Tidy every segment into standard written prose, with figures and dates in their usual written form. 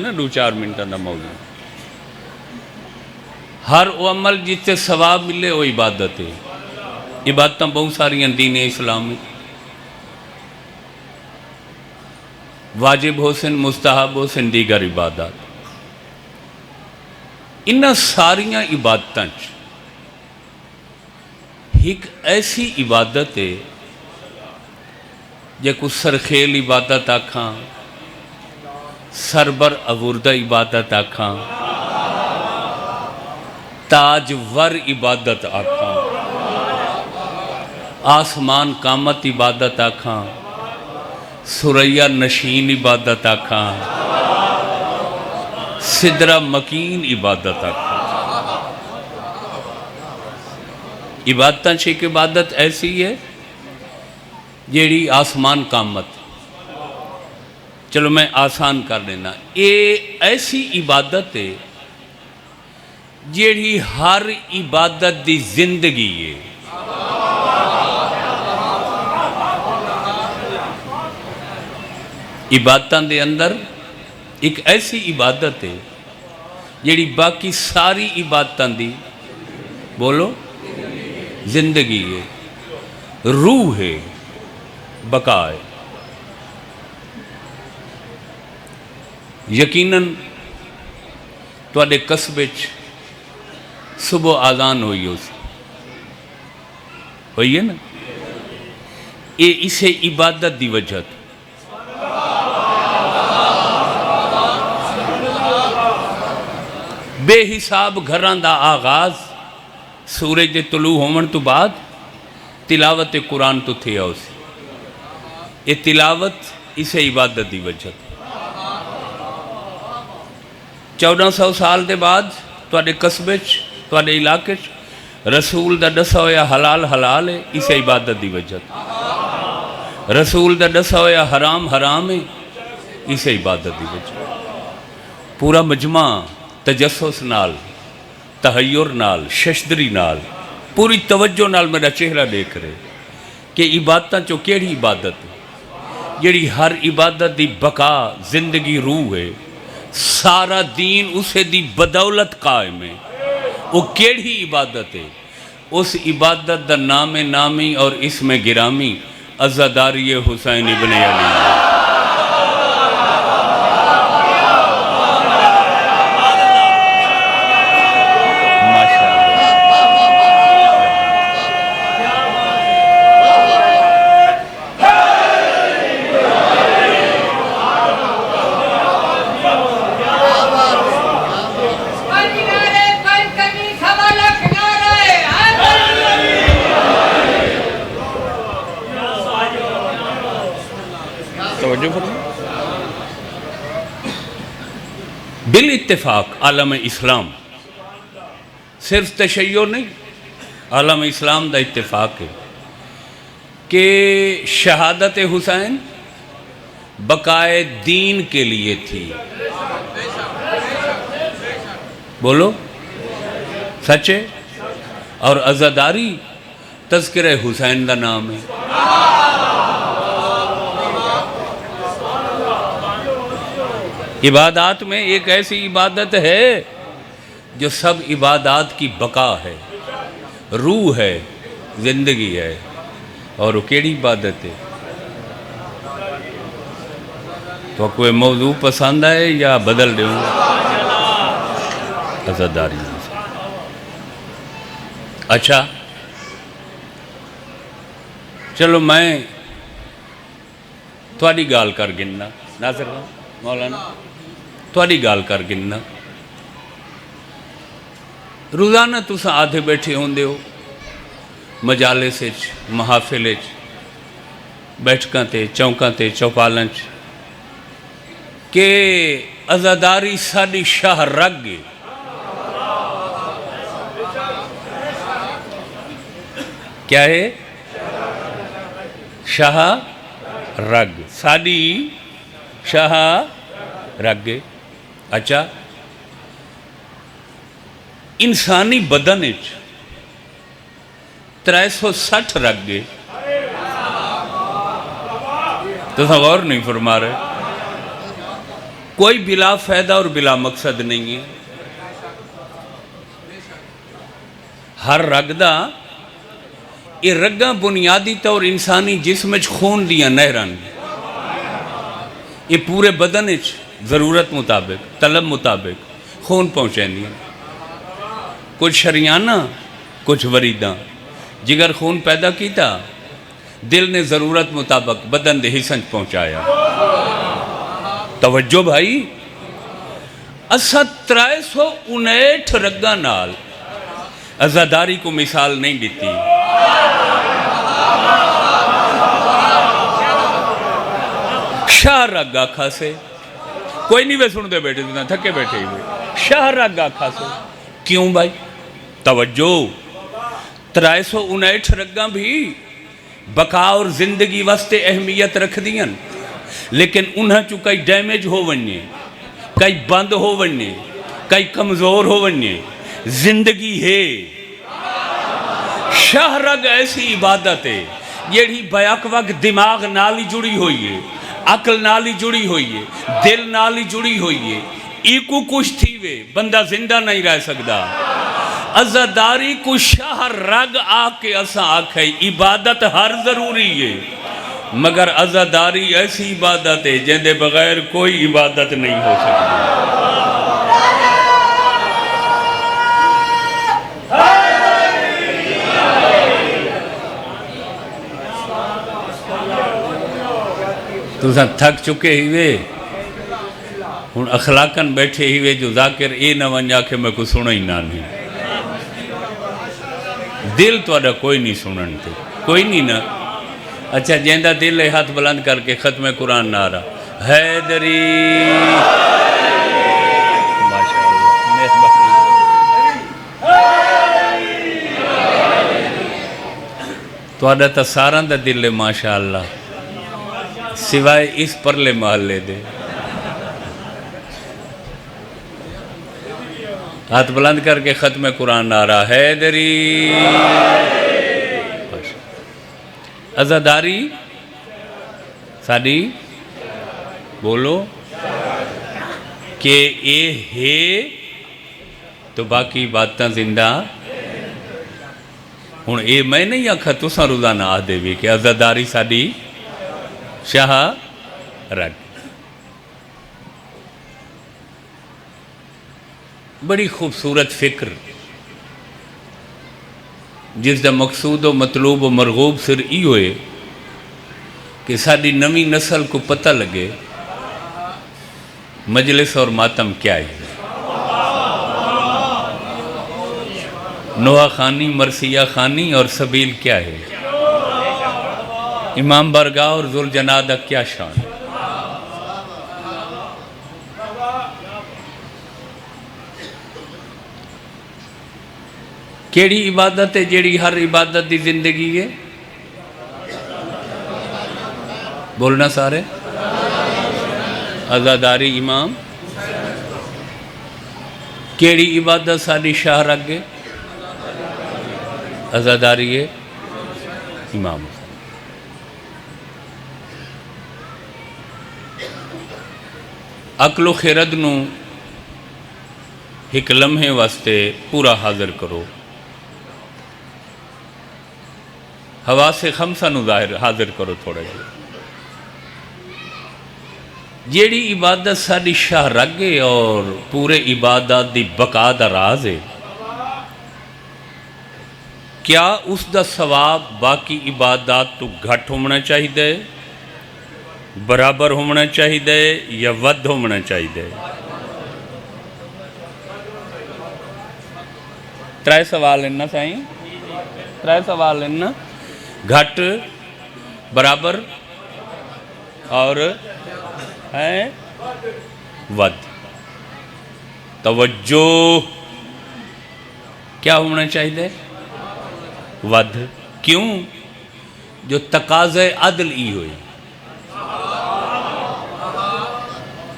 نا 2-4 منٹاں دا موضوع ہر وہ عمل جتے ثواب ملے وہ عبادت ہے۔ عبادتاں بہت ساری دین اسلام میں واجب ہو سن مستحب ہو سن دیگر عبادات انہاں ساریاں عبادتاں ایک ایسی عبادت ہے جے کو سرخیل عبادت آکھاں سربر عبوردہ عبادت آکھاں تاجور عبادت آکھاں آسمان قامت عبادت آکھاں سریہ نشین عبادت آکھاں سدرہ مکین عبادت آکھاں عبادتاں ایک عبادت ایسی ہے جیڑی آسمان قامت چلو میں آسان کر لینا یہ ایسی عبادت ہے جیڑی ہر عبادت دی زندگی ہے عبادتاں دے اندر ایک ایسی عبادت ہے جیڑی باقی ساری عبادتاں دی بولو زندگی ہے روح ہے بقا ہے یقیناً تواڈے قصبے صبح آذان ہوئی ہوئی ہے نا یہ اسے عبادت دی وجہ بے حساب گھراں دا آغاز سورج دے طلوع ہومن تو بعد تلاوت قرآن تو تھے اسی یہ تلاوت اسے عبادت دی وجہ 1400 سال دے بعد تواڈے قصبے تواڈے علاقے رسول دا دسا ہویا حلال حلال ہے اسے عبادت دی وجہ رسول دا دسا ہویا حرام حرام ہے اسے عبادت دی وجہ پورا مجمع تجسس نال تحیر نال ششدری نال پوری توجہ نال میرا چہرہ دیکھ رہے کہ عبادتاں چو کیڑی عبادت ہے جیڑی ہر عبادت دی بقا زندگی روح ہے سارا دین اسے دی بدولت قائم ہے وہ کیڑی عبادت ہے اس عبادت دا نام نامی اور اسم گرامی عزاداری حسین ابن علی بالاتفاق عالم اسلام صرف تشیع نہیں عالم اسلام دا اتفاق ہے کہ شہادت حسین بقائے دین کے لیے تھی بولو سچے اور عزاداری تذکرہ حسین دا نام ہے عبادات میں ایک ایسی عبادت ہے جو سب عبادات کی بقا ہے روح ہے زندگی ہے اور وہ کیڑی عبادت ہے تو کوئی موضوع پسند ہے یا بدل دوں عزاداری اچھا چلو میں تھوڑی گال کر گننا ناصر مولانا تھوڑی گال کر گننا روزانہ تساں آدھے بیٹھے ہوندے ہو مجالس محافل بیٹھکاں تے چوکاں تے چوپالاں کہ عزاداری ساڈی شاہ رگ ہے کیا ہے شاہ رگ ساڈی شاہ رگ اچھا انسانی بدن 360 رگ تو غور نہیں فرما رہے کوئی بلا فائدہ اور بلا مقصد نہیں ہے. ہر رگ دا یہ رگاں بنیادی طور انسانی جسم وچ خون دیاں نہراں یہ پورے بدن وچ ضرورت مطابق طلب مطابق خون پہنچائیں. کچھ شریانہ کچھ وریداں. جگر خون پیدا کیتا دل نے ضرورت مطابق بدن دے حصن پہنچایا. توجہ بھائی اسا 359 رگاں نال عزاداری کو مثال نہیں دیتی. شاہ رگ آکھا سے کوئی نہیں وے سن دے بیٹھے دینا تھکے بیٹھے ہوئے. شاہ رگ آکھا سے کیوں بھائی؟ توجہ 359 رگاں بھی بقا اور زندگی واسطے اہمیت رکھ دیاں لیکن انہاں چو کئی ڈیمیج ہو وننے کئی بند ہو وننے کئی کمزور ہو وننے زندگی ہے. شاہ رگ ایسی عبادت ہے جیڑی بیک وقت دماغ نالی جڑی ہوئی ہے عقل نالی جڑی ہوئی ہے دل نالی جڑی ہوئی ہے. ایکو کچھ تھی وے بندہ زندہ نہیں رہ سکتا. عزاداری کو شاہ رگ آکے اساں آکھے عبادت ہر ضروری ہے مگر عزاداری ایسی عبادت ہے جن دے بغیر کوئی عبادت نہیں ہو سکتی. تو تھک چکے ہوئے ہن اخلاقاً بیٹھے ہوئے جو ذاکر اے نہ ونجا کہ میں کو سنا ہی نہ نہیں. دل تو اڈا کوئی نہیں سنن تے کوئی نہیں نا. اچھا جیندہ دل ہے ہاتھ بلند کر کے ختم قرآن نعرہ حیدری. تو اڈا تا ساران دا دل ہے ماشاءاللہ سوائے اس پرلے محلے دے. ہاتھ بلند کر کے ختم قرآن نعرہ حیدری. عزاداری ساڑی بولو کہ اے ہے تو باقی باتاں زندہ. ہن اے میں نہیں آکھا تساں روزانہ آدھے بھی کہ عزاداری ساڑی شاہ رگ. بڑی خوبصورت فکر جس دا مقصود و مطلوب و مرغوب سر ای ہوئے کہ ساری نوی نسل کو پتہ لگے مجلس اور ماتم کیا ہے. نوح خانی مرثیہ خانی اور سبیل کیا ہے. امام برگاہ اور ذوالجنادہ کیا شان. کیڑی عبادت ہے جیڑی ہر عبادت دی زندگی ہے؟ بولنا سارے عزاداری امام. کیڑی عبادت ساری شاہ رگ ہے؟ عزاداری ہے امام. عقل و خیرد نو ایک لمحے واسطے پورا حاضر کرو. حواس خمسہ نو حاضر کرو تھوڑا جی. جیڑی عبادت ساری شاہ رگ ہے اور پورے عبادت دی بقا دا راز ہے کیا اس دا ثواب باقی عبادات تو گھٹ ہونا چاہیے برابر ہونا چاہیے یا ود ہونا چاہیے؟ ترائے سوال لینا سائیں ترائے سوال لینا گھٹ برابر اور ہے ود. توجہ کیا ہونا چاہیے؟ ود. کیوں؟ جو تقاضے عدل ای ہوئی.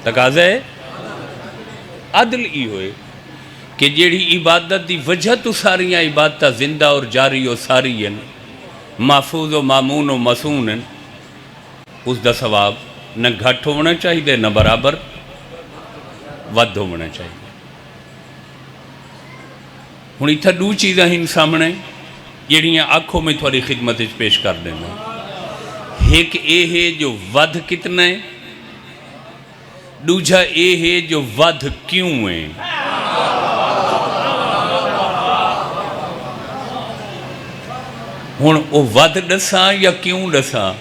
تقاضے عدل ای ہوئے کہ جیڑی عبادت دی وجہ تو ساریاں عبادتہ زندہ اور جاری و ساری ہیں محفوظ و معمون و مسون ہیں اس دا ثواب نہ گھٹ ہونا چاہیے نہ برابر ود ہونا چاہیے. ہوں اتنا دو چیزاں ہی سامنے جہاں آخو میں تھوڑی خدمت پیش کر دینا. ایک یہ ہے جو ود کتنا ہے، دوجا یہ ہے جو ود کیوں ہے. ہوں وہ ود دساں یا کیوں دساں؟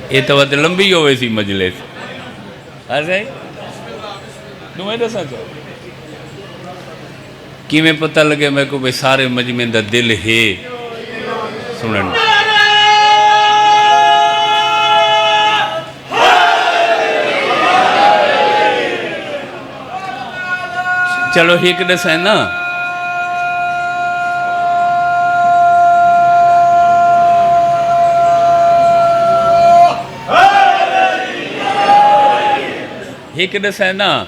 یہ تو ود لمبی ہوئے سی مجلس. تمہیں دساں چاہو کی میں پتہ لگے میں کو بے سارے مجمع دا دل ہے سنن. چلو ایک دس ہے نا، ایک دس ہے نا،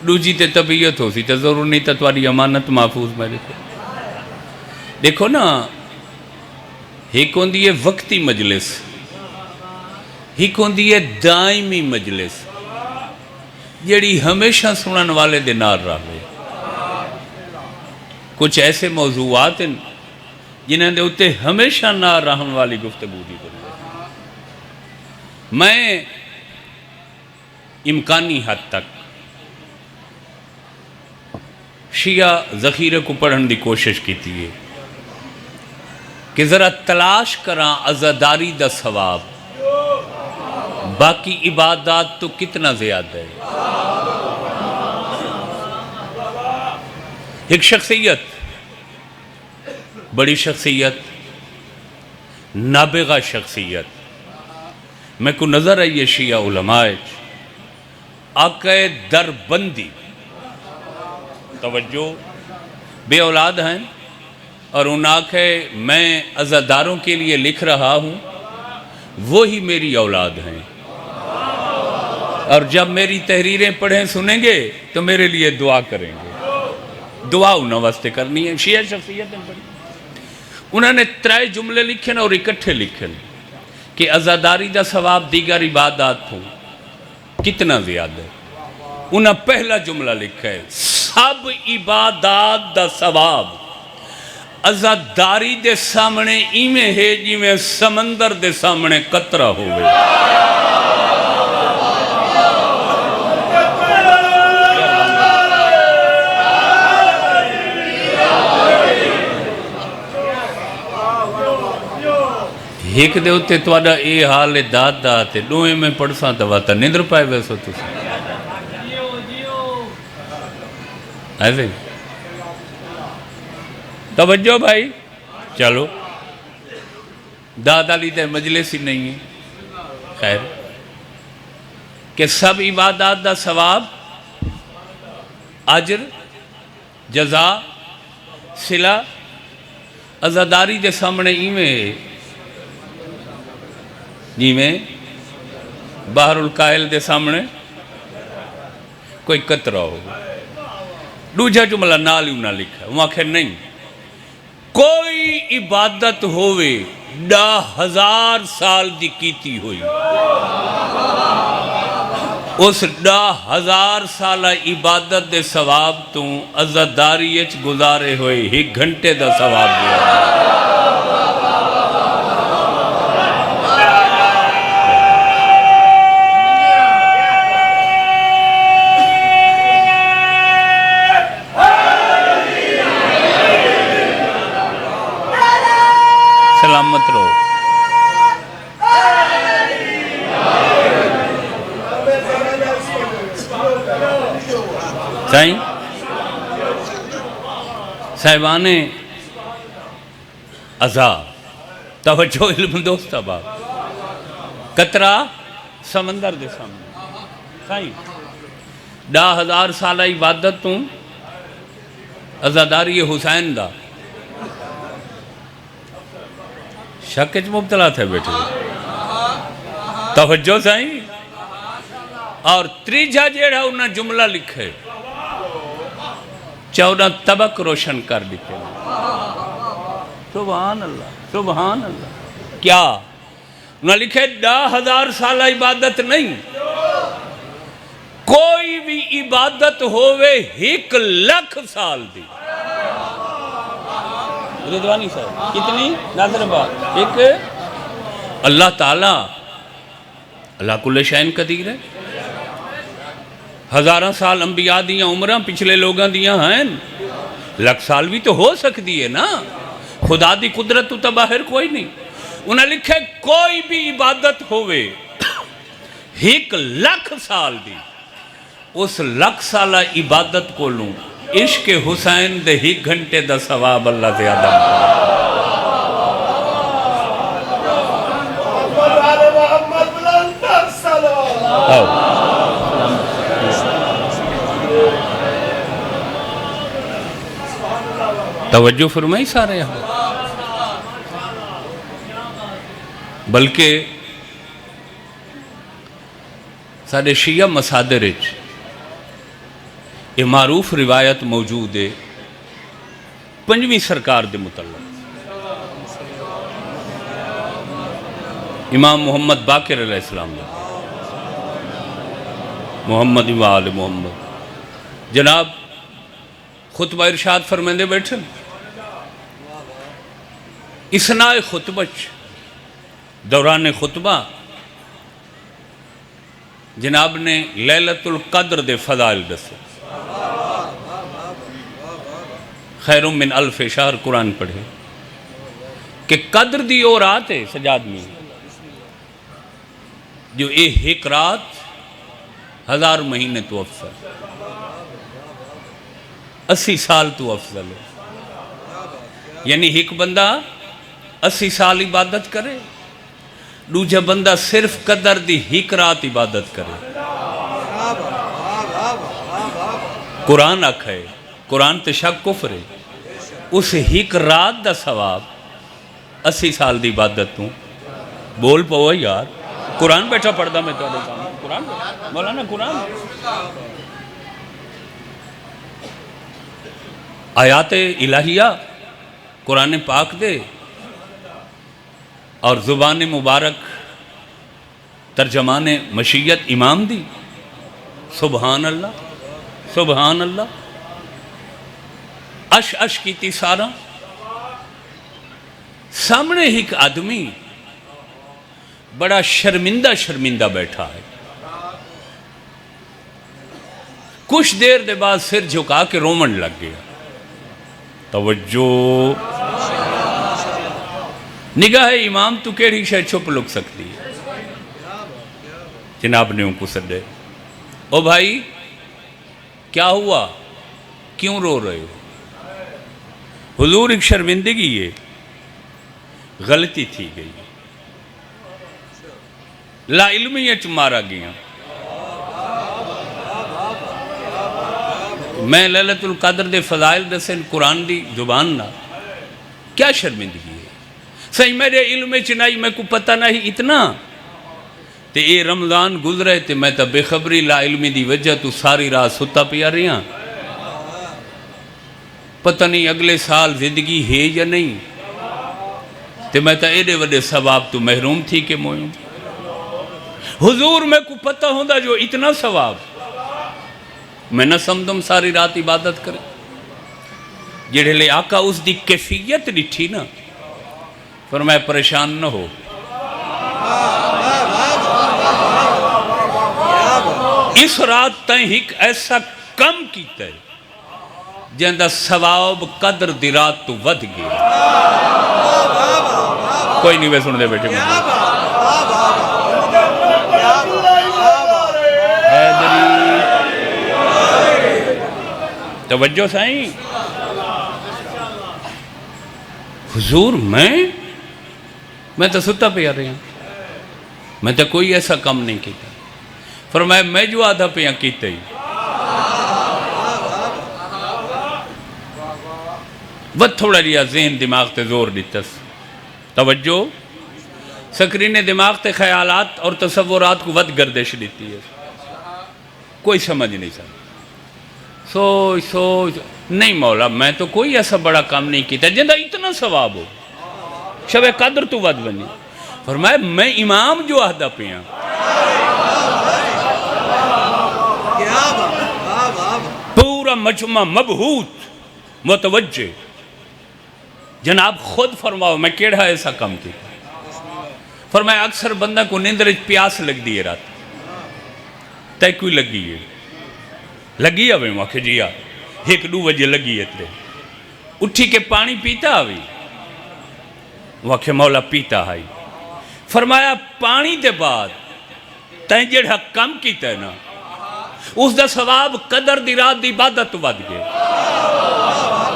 دوجی تے طبیعت ہو سی تے ضرور نہیں تا تمہاری امانت محفوظ میں دیکھو. دیکھو نا، ایک ہوندی ہے وقتی مجلس، ایک ہوندی ہے دائمی مجلس جڑی ہمیشہ سنن والے دے نال رہے. کچھ ایسے موضوعات ہیں جنہاں دے اتے ہمیشہ نال رہن والی گفتگو دی کری. میں امکانی حد تک شیعہ ذخیرے کو پڑھن دی کوشش کیتی ہے کہ ذرا تلاش کراں عزاداری دا ثواب باقی عبادات تو کتنا زیادہ ہے. ایک شخصیت، بڑی شخصیت، نابغہ شخصیت میں کو نظر آئی ہے شیعہ علماء آقا دربندی، توجہ، بے اولاد ہیں اور ان آقا میں عزاداروں کے لیے لکھ رہا ہوں، وہی میری اولاد ہیں اور جب میری تحریریں پڑھیں سنیں گے تو میرے لیے دعا کریں گے. دعا انہوں واسطے کرنی ہے. شیعہ شخصیت ہیں پڑھی، انہوں نے 3 جملے لکھے اور اکٹھے لکھے کہ عزاداری دا ثواب دیگر عبادات ہوں کتنا زیادہ ہے. انہوں نے پہلا جملہ لکھا ہے سب عبادات دا ثواب عزاداری دے سامنے ایمیں ہے جی میں سمندر دے سامنے قطرہ ہوئے. ایک دے ہوتے توڑا اے حال داد داتے دوئے میں پڑھساں تواتا نیندر پائے ویسو تو سا ایسے توجہ بھائی. چلو داد علی دے مجلس ہی نہیں ہے. خیر کہ سب عبادات دا ثواب اجر جزا صلہ عزاداری دے سامنے ایمیں جی میں بحر القائل دے سامنے کوئی قطرہ ہوگا. دوجہ جملہ نالی انہا لکھا ہے وہاں کہ نہیں کوئی عبادت ہوئے 10,000 سال دی کیتی ہوئی اس 10,000 سالہ عبادت دے ثواب تو عزاداری اچ گزارے ہوئے 1 گھنٹے دا ثواب دیا. سلامت رہو. سائیں صاحبان عزا توجہ علم دوست اباب قطرہ سمندر دے سامنے سائیں 10,000 سالہ عبادت تو عزاداری حسین دا شکچ مبتلا تھے بیٹھے توجہ سائیں. اور تریجہ جیڑا انہا جملہ لکھے 14 طبق روشن کر لکھے. سبحان اللہ سبحان اللہ. کیا انہوں نے لکھے 10,000 سالہ عبادت نہیں، کوئی بھی عبادت ہوئے 1,00,000 سال دی. رضوانی صاحب کتنی ناظر بات ایک اللہ تعالیٰ اللہ کل شین قدیر ہے. 1000 سال انبیاء دیاں عمرہ پچھلے لوگاں دیاں ہیں، 1,00,000 سال بھی تو ہو سکتی ہے نا. خدا دی قدرت تو باہر کوئی نہیں. انہیں لکھے کوئی بھی عبادت ہوئے 1,00,000 سال دی، اس 1,00,000 سالہ عبادت کو لوں عشق حسین دے 1 گھنٹے دا ثواب اللہ زیادہ توجہ فرمائی سارے یہاں. بلکہ سارے شیعہ مصادر یہ معروف روایت موجود ہے 5ویں سرکار دے متعلق. امام محمد باقر علیہ السلام محمد وآل محمد جناب خطبہ ارشاد فرمیندے بیٹھن. اسناء خطبہ دوران خطبہ جناب نے لیلۃ القدر دے فضائل دسے. خیر من الف شہر قرآن پڑھے کہ قدر دی وہ رات ہے سجاد میں جو ایک رات 1000 مہینے تو افضل، 80 سال تو افضل ہے. یعنی ایک بندہ 80 سال عبادت کرے، دوجہ بندہ صرف قدر دی 1 رات عبادت کرے. قرآن آکھے قرآن تے شک کفر ہے، اس 1 رات دا ثواب 80 سال دی عبادت تو بول پاؤ یار. قرآن بیٹھا پڑھدا میں تو قرآن مولانا قرآن آیات الہیہ قرآن پاک دے اور زبان مبارک ترجمان مشیت امام دی. سبحان اللہ سبحان اللہ. اش کیتی سارا سامنے ایک آدمی بڑا شرمندہ بیٹھا ہے. کچھ دیر دے بعد سر جھکا کے رومن لگ گیا. توجہ نگاہ امام تو کیڑی شے چھپ لک سکتی ہے. جناب نے ان کو سدے، او بھائی کیا ہوا، کیوں رو رہے ہو؟ حضور ایک شرمندگی ہے، غلطی تھی گئی، لا علمیت مارا گیا. میں لیلۃ القدر دے فضائل دسن قرآن دی زبان نہ کیا شرمندگی ہے. صحیح میرے علم چنائی میں کو پتہ نہیں اتنا تے اے رمضان گزرے تے میں تا بے خبری لا علمی دی وجہ تو ساری رات ستا پیا رہا. پتہ نہیں اگلے سال زندگی ہے یا نہیں تے میں تا ایڈے وڈے ثواب تو محروم تھی کہ مویوں. حضور میں کو پتہ ہوندہ جو اتنا ثواب میں نہ سمدم ساری رات عبادت کرے. جڑے لے آقا اس دی کیفیت ڈٹھی نا فرمایا پریشان نہ ہو، اس رات تائیں ایک ایسا کم کیتا ہے جہاں ثواب قدر دی رات تو ود گیا. کوئی نہیں بے سن دے بیٹھے توجہ سائیں. حضور میں تو ستا پہ آ رہے ہیں، میں تو کوئی ایسا کام نہیں کیتا. فرمایا میں جو آدھا پہ کیتا ہی وہ تھوڑا لیا ذہن دماغ تے زور دیتا. توجہ سکرین دماغ تے خیالات اور تصورات کو ود گردش دیتی ہے. کوئی سمجھ نہیں سکتا. سوچ نہیں مولا میں تو کوئی ایسا بڑا کام نہیں کیتا جندہ اتنا ثواب ہو، شب قدر تو ود بنی. فرمایا میں امام جو عہدہ پہ ہوں، پورا مجمع مبہوت متوجہ، جناب خود فرماؤ میں کیڑا ایسا کم کی؟ فرمایا اکثر بندہ کو نیندر پیاس لگ دی ہے رات، تے کوئی لگی ہے، لگی آوے موقع جی آ 1-2 بجے لگی ہے تے اٹھی کے پانی پیتا آوے موقع مولا پیتا آئی۔ فرمایا پانی دے بعد تین جڑا کم کیتا ہے نا اس دا ثواب قدر دی رات دی عبادت ود گئے۔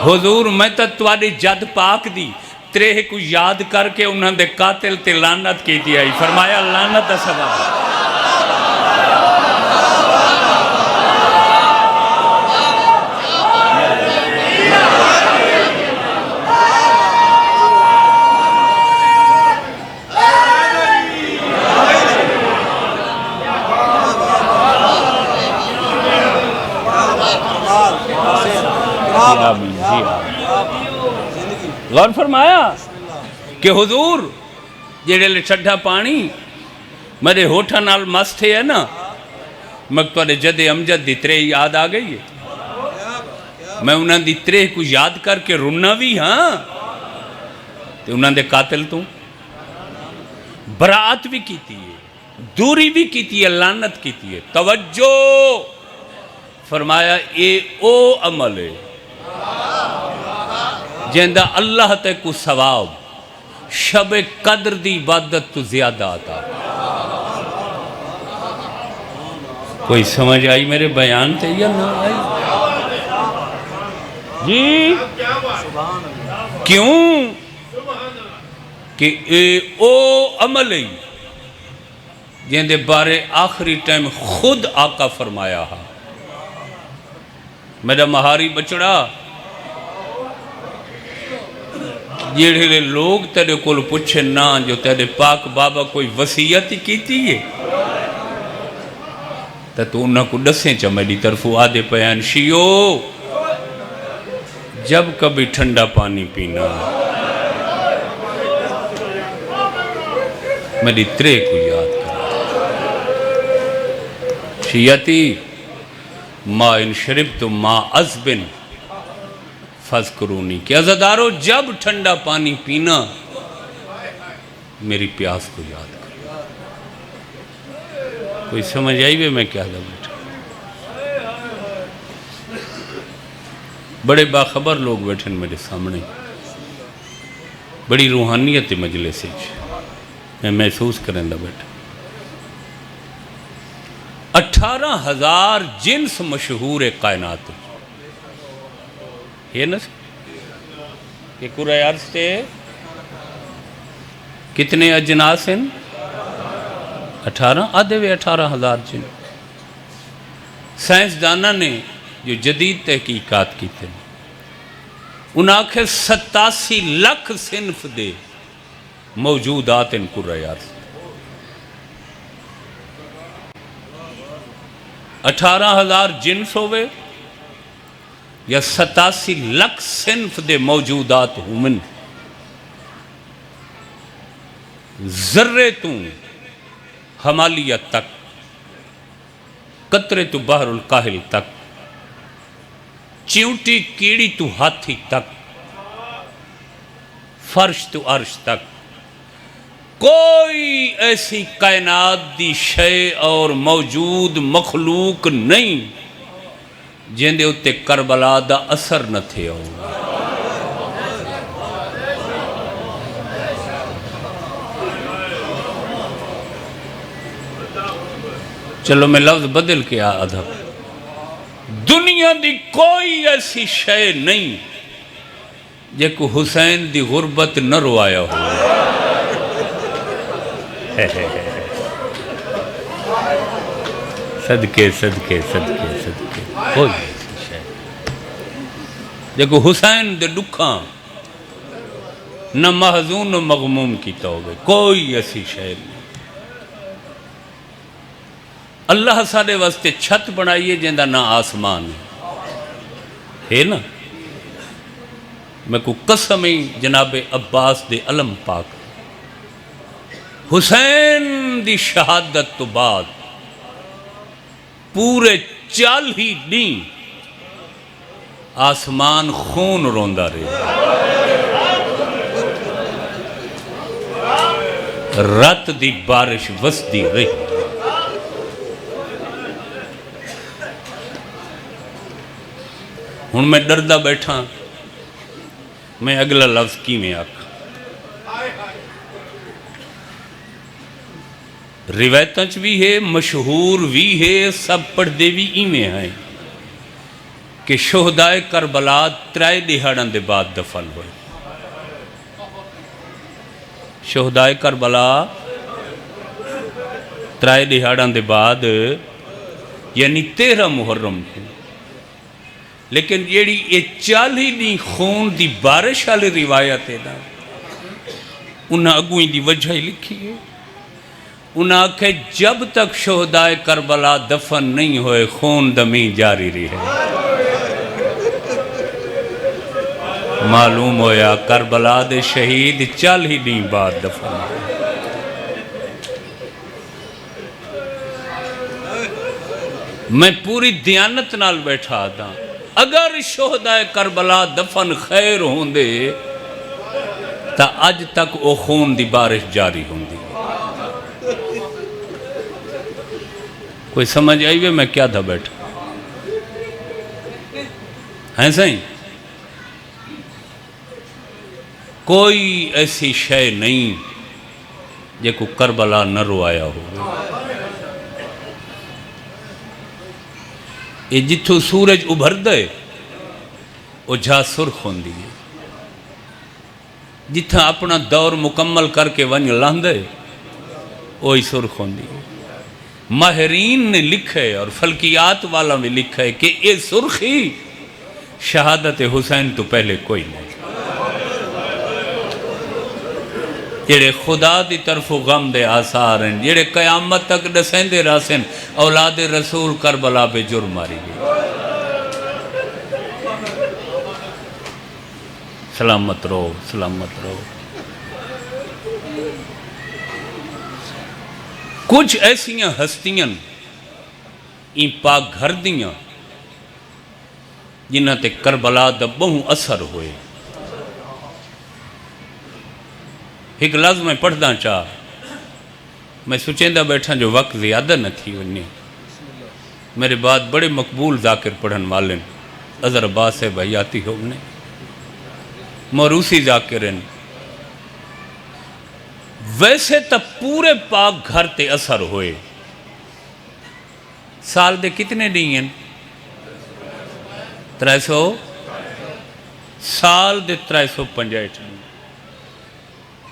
حضور میں تا تواڈی جد پاک دی تریہ کو یاد کر کے انہاں دے قاتل تے لعنت کی دی آئی۔ فرمایا لعنت دا ثواب غور فرمایا کہ حضور جیڑے لے چھڑا پانی میرے ہوٹھا نال مست ہے نا مکتوالے جد امجد دی ترے یاد آ گئی ہے، میں انہاں دی ترے کو یاد کر کے رننا بھی ہاں تے انہاں دے قاتل تو برات بھی کیتی ہے، دوری بھی کیتی ہے، لعنت کیتی ہے۔ توجہ فرمایا اے او عمل ہے جیندہ اللہ تے کو ثواب شب قدر دی عبادت تو زیادہ آتا۔ کوئی سمجھ آئی میرے بیان تے یا نہ آئی؟ جی کیوں کہ اے او عمل ہے جیندے بارے آخری ٹائم خود آقا فرمایا ہا میرا مہاری بچڑا جیڑے لوگ تیرے کول پوچھے نا جو تیرے پاک بابا کوئی وصیت ہی کیتی ہے تو انہاں کو ڈسیں چا میری طرفو آدھے پیان شیو جب کبھی ٹھنڈا پانی پینا میری ترے کو یاد کر شیعتی ما ان شربتم ما عذبن فذکرونی کہ عزدارو جب ٹھنڈا پانی پینا میری پیاس کو یاد کرو۔ کوئی سمجھ آئی بھی میں کیا بیٹھا؟ بڑے باخبر لوگ بیٹھے میرے سامنے، بڑی روحانیت مجلس میں محسوس کریں دا بیٹھا۔ 18,000 جنس مشہور کائنات یہ نا کہ قرآن عرض سے کتنے اجناس ہیں؟ 18 آدھے وے 18,000 جن۔ سائنسدانہ نے جو جدید تحقیقات کی تھے انہاں کے 87 لاکھ صنف دے موجودات ان قرآن عرض 18,000 جنس ہوئے یا 87 لاکھ صنف دے موجودات ہومن ذرے تو ہمالیہ تک قطرے تو بحر الکاہل تک چیونٹی کیڑی تو ہاتھی تک فرش تو عرش تک کوئی ایسی کائنات دی شے اور موجود مخلوق نہیں جیندے اتے کربلا دا اثر نہ تھے ہو۔ چلو میں لفظ بدل کے ادب دنیا دی کوئی ایسی شے نہیں جے کو حسین دی غربت نہ روایا ہو۔ صدقے صدقے صدقے صدقے کوئی ایسی شے دیکھو حسین دے دکھاں نہ محزون نہ مغموم کیتا ہوگے کوئی ایسی شے نہیں۔ اللہ سارے واسطے چھت بنائیے جیندہ نہ آسمان ہے نا۔ میں کو قسمی جناب عباس دے علم پاک حسین دی شہادت تو بعد پورے 40 دن آسمان خون روندا رہا، رات دی بارش وسدی رہی۔ ہن میں ڈردا بیٹھا، میں اگلا لفظ کی میں آکھا۔ روایتاں بھی ہے، مشہور بھی ہے، سب پڑھ دے بھی ایویں ہیں کہ شہدائے کربلا 3 دہاڑاں دے بعد دفن ہوئے۔ شہدائے کربلا 3 دہاڑاں دے بعد یعنی 13 محرم کو، لیکن جیڑی یہ 40 دن خون دی بارش والی روایت ہے نا، انہاں اگویں دی وجہ ہی لکھی ہے۔ انہاں کہ جب تک شہدائے کربلا دفن نہیں ہوئے خون دمی جاری رہے۔ معلوم ہویا کربلا دے شہید 40 دن بعد دفن ہوئے۔ میں پوری دیانت نال بیٹھا تھا، اگر شہدائے کربلا دفن خیر ہوں دے تا اج تک او خون دی بارش جاری ہوں دی۔ کوئی سمجھ آئی ہوئے میں کیا تھا بیٹھا ہیں سہیں؟ کوئی ایسی شے نہیں جے کو کربلا نہ روایا ہو۔ یہ جتھو سورج ابھر دے وہ جھا سرخ ہوندی ہے، جتھا اپنا دور مکمل کر کے ونج لاندے وہی سرخ ہوندی ہے۔ ماہرین نے لکھے اور فلکیات والا میں لکھے کہ یہ سرخی شہادت حسین تو پہلے کوئی نہیں۔ جڑے خدا دی طرف غم دے آثار ہیں، جڑے قیامت تک دسیں دے راسن اولاد رسول کربلا پہ جرم ماری گئی۔ سلامت رہو، سلامت رہو۔ کچھ ایسیاں ہستیاں این پاک گھر دیاں جنہاں تے کربلا دا بہوں اثر ہوئے۔ ایک لفظ میں پڑھنا چاہ، میں سوچیں دا بیٹھا جو وقت زیادہ نہ تھی انہیں میرے بعد بڑے مقبول ذاکر پڑھن والن اظہر عباس ہے بھائیاتی ہوگنے موروسی ذاکرن، ویسے تا پورے پاک گھر تے اثر ہوئے۔ سال دے کتنے دیں؟ 300 سال دے 365 دیں۔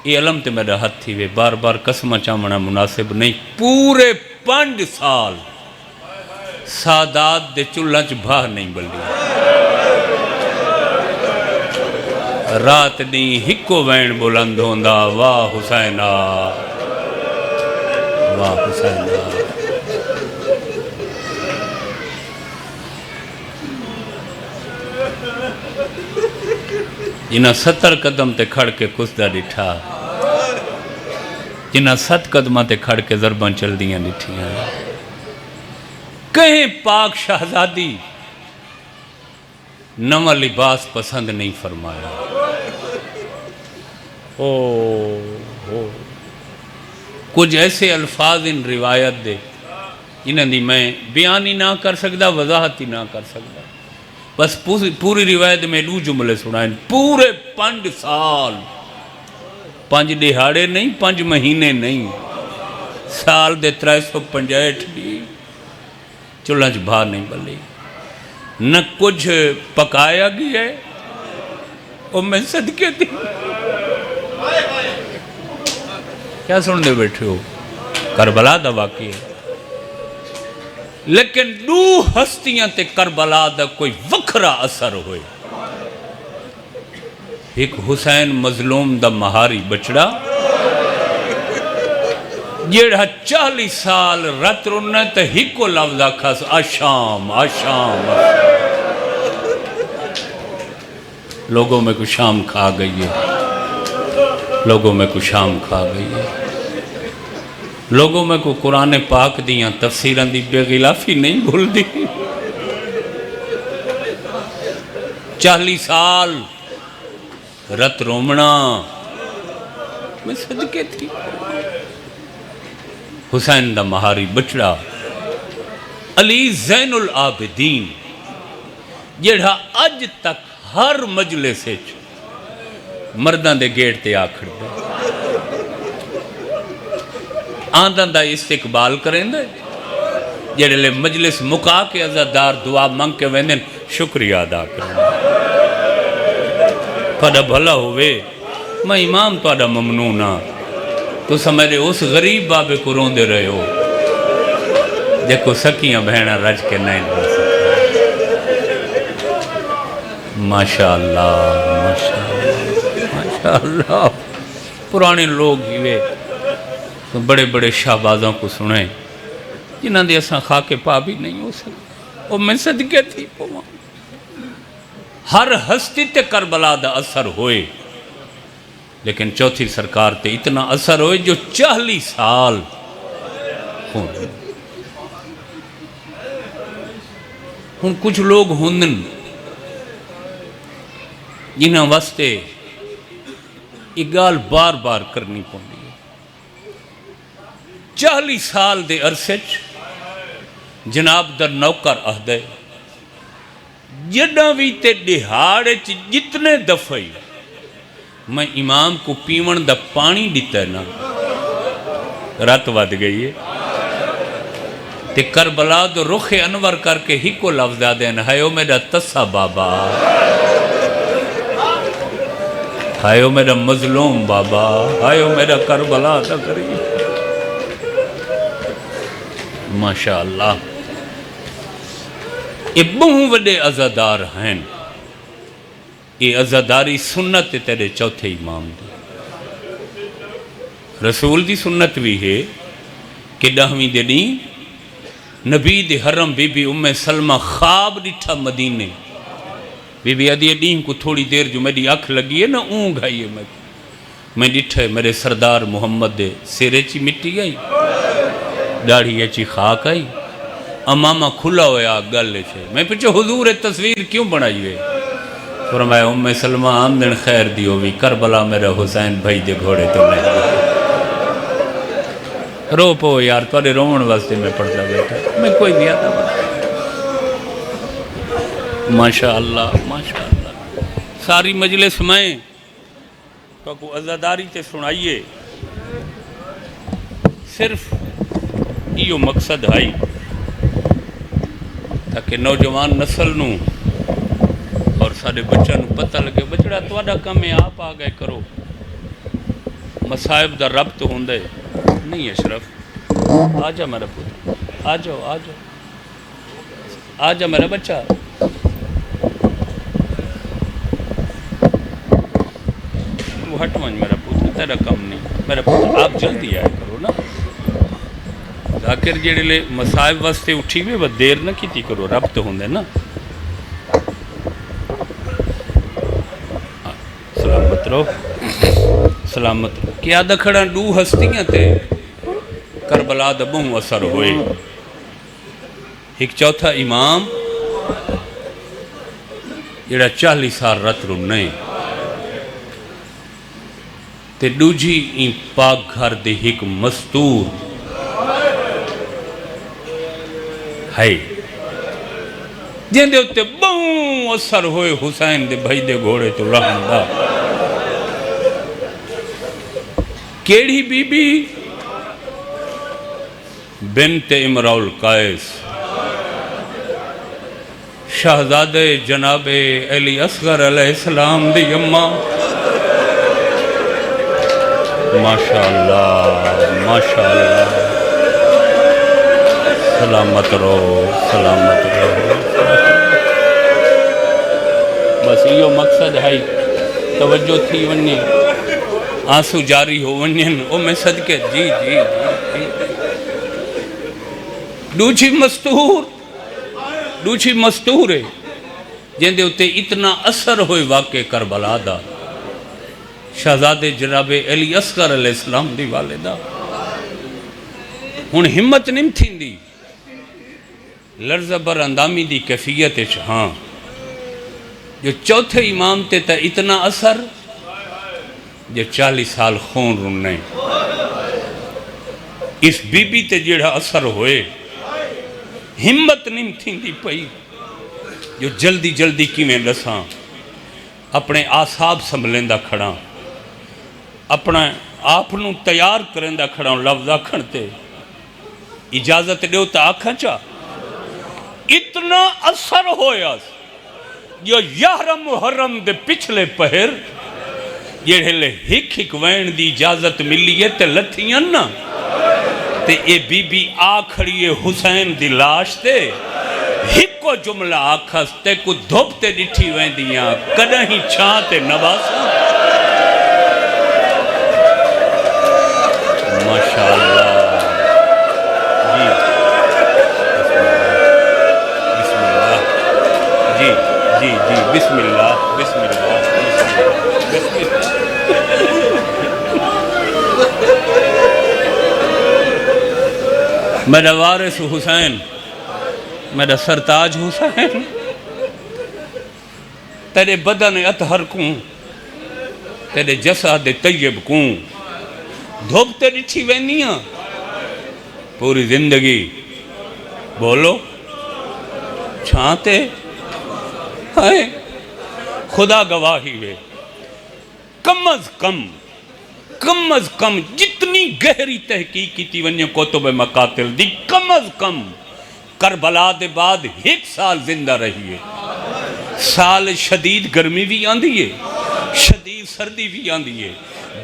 یہ علم تے میرا ہاتھ تھی وے، بار بار قسمہ چامنا مناسب نہیں۔ پورے 5 سال سادات دے چلہ چ بھاہ نہیں بلی، رات نہیں ہکو وین بلند ہوندا، واہ حسینہ واہ حسینہ۔ جنہاں 70 قدم تے کھڑ کے کسدہ ڈٹھا، جنہاں 7 قدمہ تے کھڑ کے ضرباں چل دیاں ڈٹھیاں، کہیں پاک شہزادی نواں لباس پسند نہیں فرمایا۔ کچھ ایسے الفاظ ان روایت دے جنہاں دی میں بیان ہی نہ کر سکتا، وضاحت ہی نہ کر سکتا، بس پوری روایت میں 2 جملے سنائیں۔ پورے 5 سال، 5 دہاڑے نہیں، 5 مہینے نہیں، سال دے 365 دی چلہ چ بھا نہیں بلی، نہ کچھ پکایا گیا ہے اور میں صدقے دی۔ کیا سن دے بیٹھے ہو؟ کربلا دا واقعی ہے، لیکن 2 ہستیاں تے کربلا دا کوئی وکھرا اثر ہوئے۔ ایک حسین مظلوم دا مہاری بچڑا جیڑا 40 سال رات رونا تے ہکو لفظ آکھا سو آشام آشام۔ لوگوں میں کو شام کھا گئی ہے، لوگوں میں کو شام کھا گئی ہے۔ لوگوں میں کو قرآن پاک دیاں تفسیران دی بے غلافی نہیں بھول دی 40 سال رت رومنا میں صدقے تھی حسین دا مہاری بچڑا علی زین العابدین جڑا اج تک ہر مجلس مردان دے گیٹ تے آکھڑ دے آندان دا استقبال کریں دے جڑے لے مجلس مکا کے عزادار دعا منگ کے ویندن شکریہ ادا کریں پڑا بھلا ہوئے میں امام توڑا ممنونہ تو سمیرے اس غریب بابے کو رون دے رہے ہو دیکھو سکیاں بہنہ رج کے نہیں دے سکتا ماشاءاللہ ماشاءاللہ ماشاءاللہ پرانے لوگ ہی تو بڑے بڑے شہبازوں کو سنیں جنہاں دے اساں خاک پا بھی نہیں ہو سکتے اور میں صدقے تھی پوہاں ہر ہستی تے کربلا دا اثر ہوئے لیکن چوتھی سرکار تے اتنا اثر ہوئے جو 40 سال ہونے ہن کچھ لوگ ہوندن جنہاں واسطے اگال بار بار کرنی پوندی 40 سال دے عرصے جناب در نوکر اہدے جڑا بھی تے دہاڑے جتنے دفعی میں امام کو پیون دا پانی دیتا ہے نا رات ود گئی ہے تے کربلا دو رخ انور کر کے ہی کو لفظ دین ہائیو میرا تسا بابا ہائیو میرا مظلوم بابا ہائیو میرا کربلا دا قریب ماشاءاللہ یہ بہوں وڈے عزادار ہیں یہ عزاداری سنت تیرے چوتھے امام دی رسول دی سنت بھی ہے کہ 10ویں دنی نبی دی حرم بی بی ام سلمہ خواب ڈٹھا مدینے بی بی ادھی دین کو تھوڑی دیر جو میری اکھ لگی ہے نا اونگ آئی ہے میں ڈٹھا میرے سردار محمد دے سیرے چی مٹی گئی داڑھی اچھی خاک آئی امامہ کھلا ہویا گلے چھے میں پچھے حضور تصویر کیوں بنائی ہوئے فرمایا ام سلمہ آمدن خیر دیو بھی کربلا میرا حسین بھائی دے گھوڑے تو میں رو پو یار توڑے رومن واسطے میں پڑھتا بیٹھا میں کوئی بھی آتا ماشاءاللہ ماشاءاللہ ساری مجلس میں تو کو عزاداری تے سنائیے صرف یہ مقصد ہے تاکہ نوجوان نسل نوں اور سارے بچہ نوں پتہ لگے بچڑا توڑا کم ہے آپ آگئے کرو مصائب دا رب تو ہوندے نہیں اشرف آجا میرا پوت آجاؤ آجاؤ آجا میرا بچہ تو ہٹ منج میرا پوت تیرا کم نہیں میرا پوت آپ جلدی آئے کرو نا ذاکر جڑے لے مصائب واسطے اٹھی ہوئے وہ دیر نہ کیتی کرو رب تو ہوندے نا سلامت رہو سلامت رہو کیا دکھڑا دو ہستیاں تے کربلا دا بہوں اثر ہوئے ایک چوتھا امام جڑا 40 سال رت رنے تے دوجی این پاک گھر دے ایک مستور ہے جن دے اتے بہوں اثر ہوئے حسین دے بھائی دے گھوڑے تو رحم دا کیڑی بی بی بنت امراء القیس شہزاد جناب علی اصغر علیہ السلام دی اماں ماشاءاللہ ماشاءاللہ سلامت رہو سلامت رہو بس یہ مقصد ہے توجہ تھی ونی آنسو جاری ہو ونین او میں صدقے جی جی جی دوچھی مستور ہے جن دے اتے اتنا اثر ہوئے واقع کربلا دا شہزاد جناب علی اصغر علیہ السلام دی والدہ ہن ہمت نہیں تھی دی لرز بر اندامی دی کیفیت ہاں جو چوتھے امام تے تا اتنا اثر جو 40 سال خون رننے اس بی بی تے جڑا اثر ہوئے ہمت نہیں تھی دی پئی جو جلدی جلدی کی میں دساں اپنے آساب سنبھلیں دا کھڑا اپنا آپنوں تیار کریں دا کھڑا لفظ آکھن تے اجازت دیو تا آکھاں چاہ اتنا اثر ہویا جو 11 محرم دے پچھلے پہر جڑے لے ہک وین دی اجازت ملی ہے تے لتھیاں نا تے اے بی بی آکھڑی حسین دی لاش تے ہکو جملہ آکھس تے کو دھوپتے ڈٹھی وین دیاں کدہیں چھاں تے نواساں ماشاءاللہ جی بسم اللہ بسم اللہ بسم اللہ میرا وارث حسین میرا سرتاج حسین تیرے بدن اطہر کوں تیرے جسد طیب کوں دھوپتے ڈٹھی وینیاں پوری زندگی بولو چھانتے ہائے خدا گواہی وے کم از کم جتنی گہری تحقیق کی تھی ونیا کتب مقاتل دی کم از کم کربلا دے بعد 1 سال زندہ رہی ہے سال شدید گرمی بھی آندھی ہے شدید سردی بھی آندھی ہے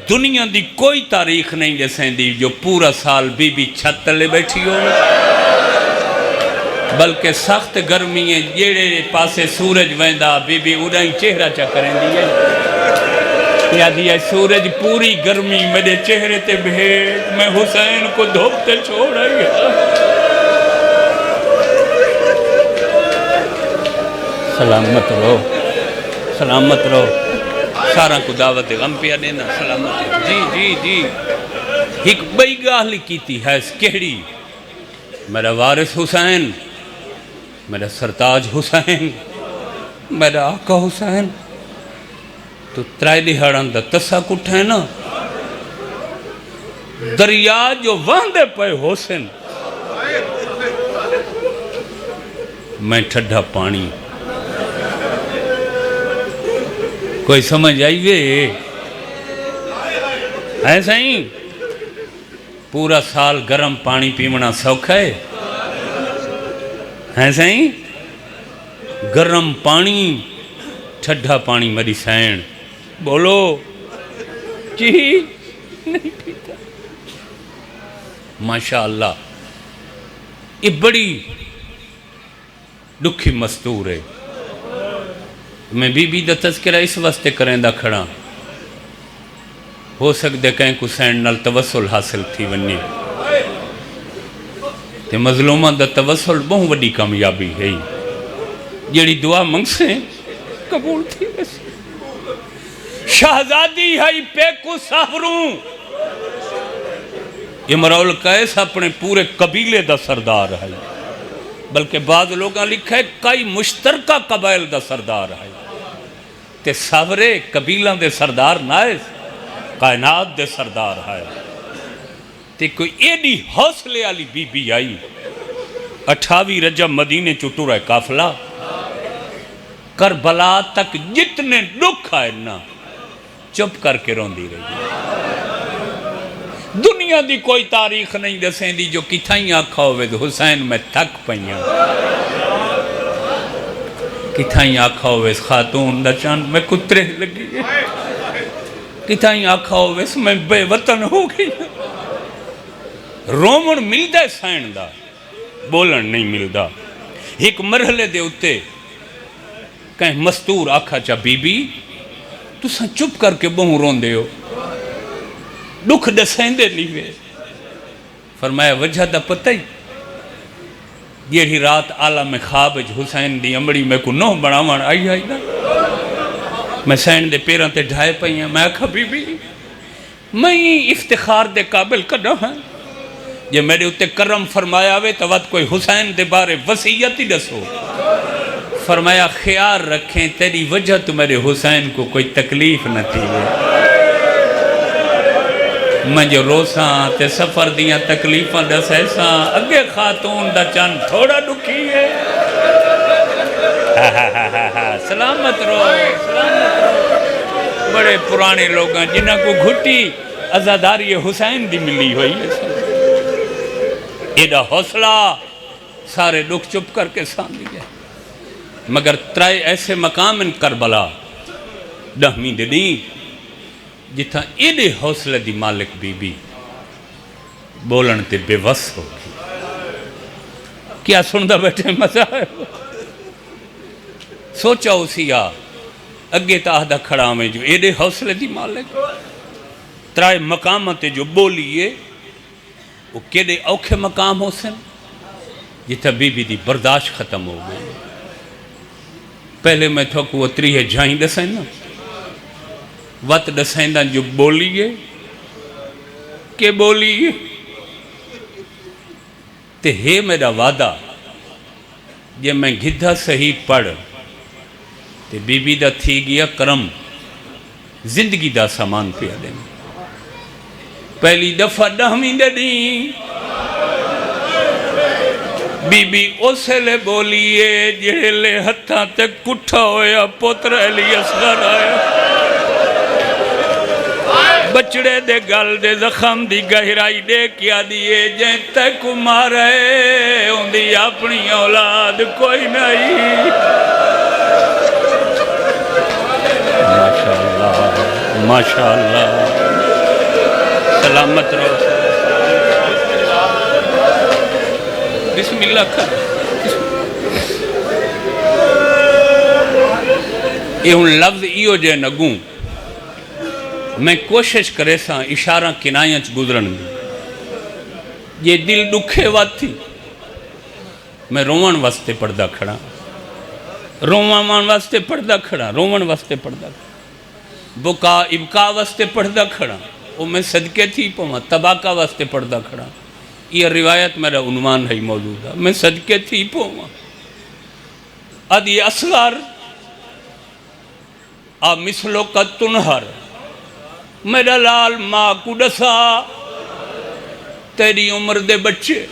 دنیا دی کوئی تاریخ نہیں جیسے دی جو پورا سال بی بی چھت تلے بیٹھی ہو بلکہ سخت گرمی ہے جیڑے پاسے سورج ویندہ بی بی اڑائیں چہرہ چا کریں دی ہے یا دیا سورج پوری گرمی میرے چہرے تے بھیج میں حسین کو دھوپتے چھوڑ آئی سلامت رہو سارا کو دعوت غم پیا دینا سلامت جی ایک بئی گاہلی کی تھی ہے اس کہڑی میرا وارث حسین میرا سرتاج حسین میرا آقا حسین تو ترائے دہاڑاں دا تسا کٹھے نا دریا جو واندے پہ حسین میں ٹھڈا پانی کوئی سمجھ آئی وے ایسا ہی پورا سال گرم پانی پیمنا سوکھا ہے ایسا ہی گرم پانی ٹھڈا پانی میری سین بولو جی نہیں پیتا ماشاءاللہ یہ بڑی دکھی مستور ہے میں بی بی دا تذکرہ اس واسطے کریں دا کھڑا ہو سکتے کہیں کو سین نال توسل حاصل تھی ونی تے مظلومہ دا توسل بہت وڈی کامیابی ہے جیڑی دعا منگ سے قبول تھی ویسے شہزادی ہے پیکو ساوروں امرؤل قیس اپنے پورے قبیلے دا سردار ہے بلکہ بعض لوگاں لکھا ہے کئی مشترکہ قبائل دا سردار ہے تے ساورے قبیلہ دے سردار نائز کائنات دے سردار ہے تے کوئی ایڈی حوصلے والی بی بی آئی 28 رجب مدینے چٹو رہے قافلہ کربلا تک جتنے دکھ آئے نا چپ کر کے روندی رہی دنیا دی کوئی تاریخ نہیں دسیں دی جو کتھائیں آکھا ہوئے دو حسین میں تھک پئیاں کتھائیں آکھا ہوئے اس خاتون دا چاند میں کترے لگی کتھائیں آکھا ہوئے اس میں بے وطن ہو گئی رومن ملدہ سائن دا بولن نہیں ملدہ ایک مرحلے دے اتے کہیں مستور آکھا چا بی بی تو سا چپ کر کے بہوں رون دے ہو دکھ دسین دے نہیں ہوئے فرمایا وجہ دا پتہ ہی یہ رات عالم خواب حسین دی امڑی میں کو نو بڑاوان آئی آئی نا میں سین دے پیران تے ڈھائے پئی ہیں میں کھا بی بی میں افتخار دے قابل کڑا ہیں جے میرے اتے کرم فرمایا ہوئے تو وقت کوئی حسین دے بارے وصیت ہی دسو. فرمایا خیال رکھیں تیری وجہ تو میرے حسین کو کوئی تکلیف نہ تھی ہے. میں جو روساں تے سفر دیاں تکلیفاں دس ایساں اگے خاتون دا چند تھوڑا دکھی ہے. سلامت رو سلامت رو. بڑے پرانے لوگ ہیں جنہ کو گھٹی عزاداری حسین دی ملی ہوئی ہے. ایڈا حوصلہ سارے دکھ چپ کر کے سامنے گئے. مگر ترائے ایسے مقام ان کربلا دہمی دنی جتھا ایڈے حوصلے دی مالک بی بی بولن تے بے وس ہو گئی. کیا سندہ بیٹھے مزہ ہے. سوچا اسی اگے تاہدہ کھڑا میں جو ایڈے حوصلے دی مالک ترائے مقامتے جو بولیے وہ کیڑے اوکھے مقام ہو سن جتھا بی بی دی برداشت ختم ہو گئی. پہلے میں تھوک وہ تریہ جائیں دسائیں نا وقت دسائیں نا جو بولیے کہ بولیے تے ہے میرا وعدہ جے میں گھدھا صحیح پڑھ تے بی بی دا تھی گیا کرم زندگی دا سامان پہ دیں. پہلی دفعہ دہمی دیں بی بی اسے لے بولیے جڑے لے ہتھاں تے کٹھا ہویا پتر علی اصغر آیا. بچڑے دے گل دے زخم دی گہرائی دے کیا دیئے جائیں تے کو مارے ان دی اپنی اولاد کوئی نہیں. ماشاءاللہ ماشاءاللہ. سلامت رہو. بسم اللہ کر. یہ ان لفظ ایو جے نگوں میں کوشش کرے ساں اشارہ کنائیں گزرن دی. یہ دل دکھے وقت تھی میں روان واسطے پردہ کھڑا روان واسطے پردہ کھڑا روان واسطے پردہ کھڑا بکا ابکا واسطے پردہ کھڑا وہ میں صدقے تھی پوما تباکہ واسطے پردہ کھڑا. یہ روایت میرا عنوان ہے موجود ہے. میں صدقے تھی پوما ادی اصغر آ مثلو کا تنہر میرا لال ماں کو ڈسا تیری عمر دے بچے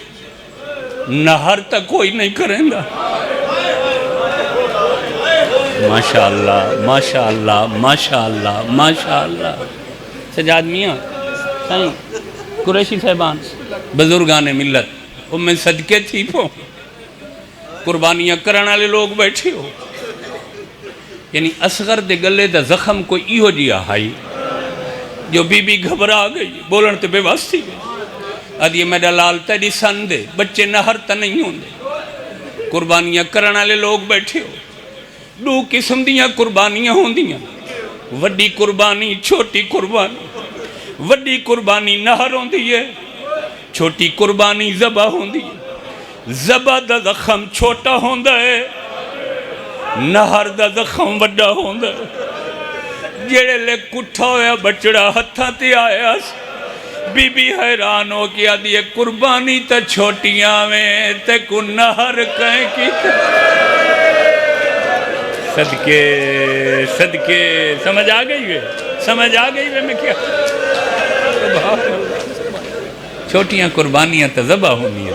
نہر تک کوئی نہیں کریں گا. ماشاءاللہ ماشاءاللہ ماشاءاللہ ماشاءاللہ. سجاد میاں سائیں قریشی صاحبان بزرگان ملت وہ میں صدقے تھی پو قربانیاں کرنے والے لوگ بیٹھے ہو. یعنی اصغر دے گلے دا زخم کوئی ایہو جیا ہائی جو بی بی گھبرا گئی بولن تے بے واسطی گئی. ادھے میرا لال تیری سن دے بچے نہر تا نہیں ہوں دے. قربانیاں کرنے والے لوگ بیٹھے ہو. دو قسم دیاں قربانیاں ہوں دیاں وڈی قربانی چھوٹی قربانی. وڈی قربانی نہر ہوں دیئے چھوٹی قربانی ذبح ہوں دیئے. ذبح دا زخم چھوٹا ہوں دے نہر دا زخم وڈا ہوں دے. جڑے لے کٹھا ہویا بچڑا ہتھاں تے آیا بی بی حیران ہو گیا دیئے قربانی تا چھوٹیاں میں تے کو نہر کہیں کی صدقے صدقے. سمجھ آ گئی ہے سمجھ آ گئی ہے میں کیا چھوٹیاں قربانیاں تا ذبح ہونی ہے.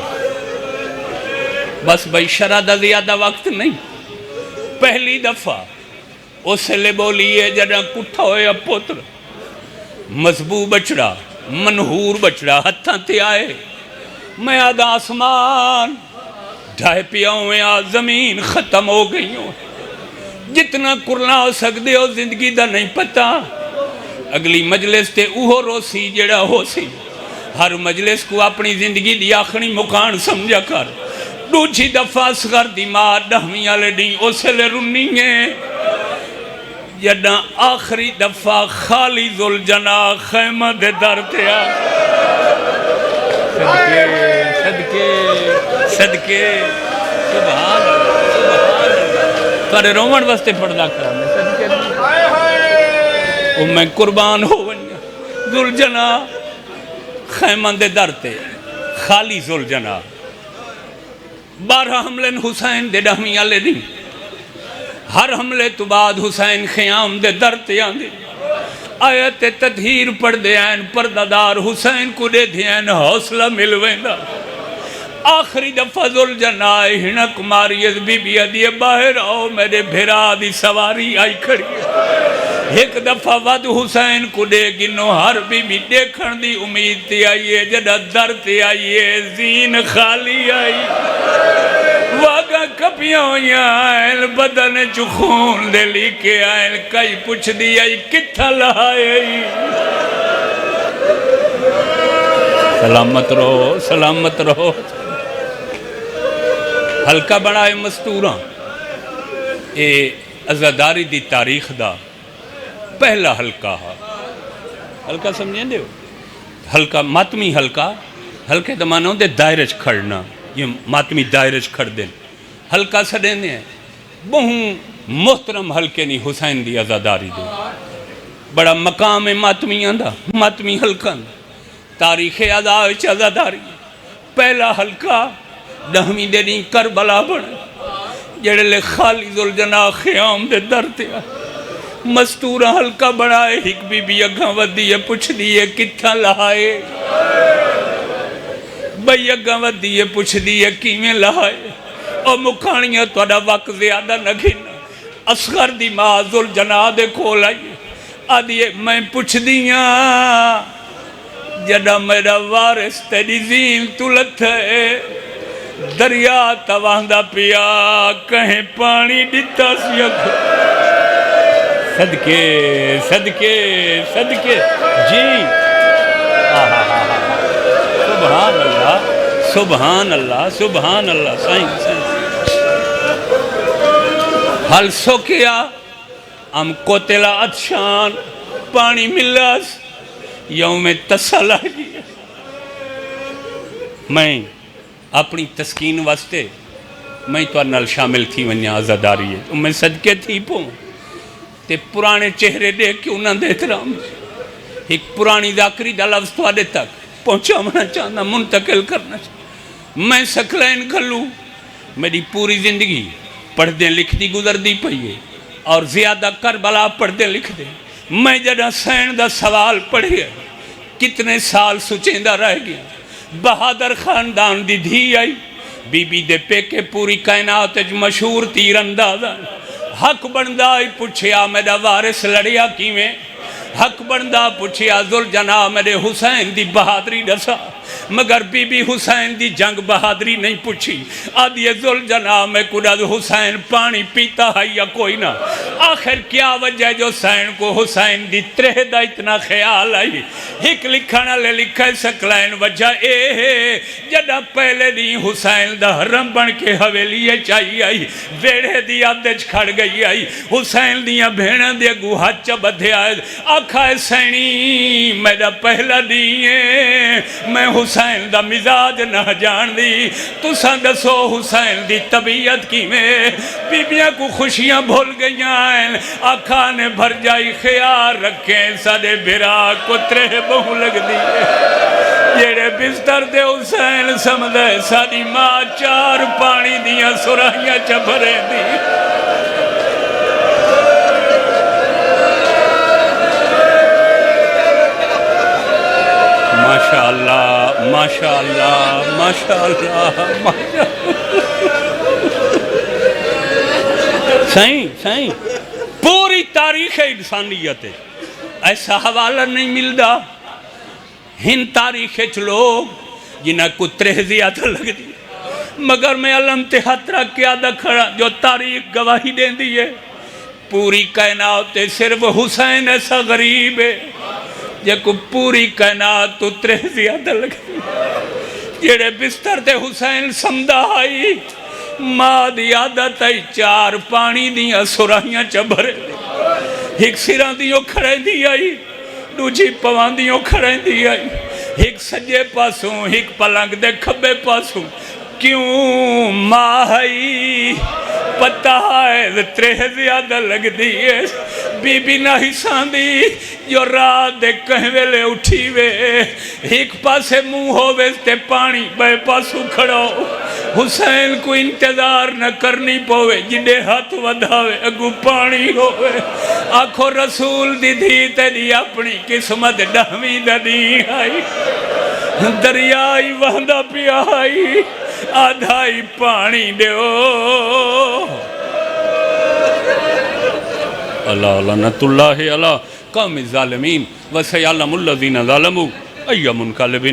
بس بھائی شرع دا زیادہ وقت نہیں. پہلی دفعہ اسے لے بولیے جڑا کٹھا ہویا پتر مضبوط بچڑا منہور بچڑا ہتھاں تے آئے. میں آدھا آسمان ڈھائے پیا ہوئے زمین ختم ہو گئی ہوں. جتنا کرنا ہو سکتے ہو زندگی دا نہیں پتا. اگلی مجلس تے اوہو روسی جڑا ہو سی. ہر مجلس کو اپنی زندگی دی آخری مکان سمجھا کر. دوچھی دفعہ اصغر دی ماں دہمی آلے ڈیں اسے لے رنی ہیں جڑا آخری دفعہ خالی ذوالجناح خیمہ دے در تے آ. صدقے صدقے صدقے سبحان تارے رومن واسطے پردہ کرنے صدقے میں قربان ہو ونیا ذوالجناح خیمہ دے در تے خالی ذوالجناح 12 حملے حسین دے ڈہمی والے نہیں ہر حملے تو بعد حسین خیام دے در تے آندے آیت تطہیر پڑھ دے آئین پردادار حسین کو دے دھیان حوصلہ ملویندا آخری دفعہ ذوالجناح ہنک ماری از بی بی ادیے باہر آؤ میرے بھرا دی سواری آئی کھڑی ایک دفعہ ود حسین کو دے گنو ہر بی بی دیکھن دی امید تے آئیے جدہ در تے آئیے زین خالی آئی واگا کپیاں ہویاں آئل بدن چو خون دے لی کے آئل کئی پوچھ دی آئی کتھا لہائی سلامت رہو حلقہ بڑا ہے مستوراں اے عزاداری دی تاریخ دا پہلا حلقہ ہے حلقہ سمجھیں دے ہو حلقہ ماتمی حلقے دمانوں دے دائرج کھڑنا یہ ماتمی دائرج کھڑ دیں حلقہ سڑیں دے ہیں بہوں محترم حلقے نہیں حسین دی عزاداری دے بڑا مقام ماتمی آندہ ماتمی حلقہ تاریخ عزاداری پہلا حلقہ 10ویں دے نہیں کربلا بڑھے جڑے لے خالی ذوالجناح خیام دے در تے مستورہ حلقہ بڑھائے ہک بی بی اگھاں ودیے پوچھ دیئے کتھا لہائے بھئی اگھاں ودیے پوچھ دیئے کیویں لہائے اور مکھانیاں توڑا وقت زیادہ نہ گھنا اصغر دی ماں ذوالجناح دے کھول آئیے آدھیے میں پوچھ دیاں جڑا میرا وارث تیری زین تلت ہے دریا تواندہ پیا کہیں پانی ڈتا سیکھ صدقے جی سبحان اللہ سائن حل سو کیا ہم قتلہ عطشان پانی ملاس یوم تسلہ گیا میں اپنی تسکین واسطے میں تو نال شامل تھی ونیا عزاداری ہے میں صدقے تھی پوں تے پرانے چہرے دیکھ کے انہاں دے احترام ایک پرانی ذاکری دا لفظ تو آدھے تک پہنچانا چاہنا منتقل کرنا چاہنا میں سکلین کھلوں میری پوری زندگی پڑھ دیں لکھ دی گزر دی پئیے اور زیادہ کربلا پڑھ دیں لکھ دیں میں جڑا سین دا سوال پڑھے کتنے سال سچیندہ رہ گیا بہادر خاندان دی دھی آئی بی بی دے پیکے پوری کائنات مشہور تیر اندازہ حق بندائی پوچھیا میرا وارث لڑیا کیویں حق بندہ پوچھیا ذوالجناح میرے حسین دی بہادری دسا مگر بی بی حسین دی جنگ بہادری نہیں پوچھی آدھیے ذوالجناح میں کدھا حسین پانی پیتا ہے یا کوئی نہ آخر کیا وجہ جو حسین کو حسین دی ترہ دا اتنا خیال آئی ایک لکھانا لے لکھا سکلین وجہ اے ہے جدہ پہلے دی حسین دا حرم بن کے حویلیے چاہی آئی ویڑے دی آدھج کھڑ گئی آئی حسین دیا بھیڑا دیا گوہا چبدھے آئے آکھائے سینی میرا پہلا دیئے میں حسین دا مزاج نہ جان دی تو سندسو حسین دی طبیعت کی میں بیبیاں کو خوشیاں بھول گئیاں آکھا نے بھر جائی خیال رکھیں سادے بھرا کترے بہو لگ دیئے جیڑے بستر دے حسین سمدھے سادی ماں 4 پانی دیاں سرائیاں چبھرے دی ماشاءاللہ سائیں پوری تاریخ انسانیت ہے ایسا حوالہ نہیں ملدا ہن تاریخ لوگ جنہ کو زیادہ لگ دی مگر میں علم تے خطرہ کیا دا کھڑا جو تاریخ گواہی دیں دیئے پوری کائنات صرف حسین ایسا غریب ہے جب پوری کائنات تو زیادہ لگ دی جڑے بستر تے حسین سمدہ آئی ماں دی عادت آئی 4 پانی دیاں سرائیاں چبھرے ایک سران دیوں کھڑے دی آئی دوجی پوان دیوں کھڑے دی آئی ایک سجے پاسوں ایک پلنگ دے کھبے پاسوں کیوں ماں آئی پتہ ہے ترہ زیادہ لگ دیئے بی بی نہ حسان دی جو رات دے کہیں ویلے اٹھی وے ایک پاسے منہ ہووے تے پانی بے پاسو کھڑو حسین کو انتظار نہ کرنی پوے جنہیں ہاتھ ودھاوے اگو پانی ہووے آنکھو رسول دی دھی تیری اپنی قسمت ڈہمی دا دی آئی دریائی وہندہ پی آئی آدھائی پانی دیو اللہ لعنت اللہ علی قوم الظالمین وسیعلم الذین ظالموا ای منقلب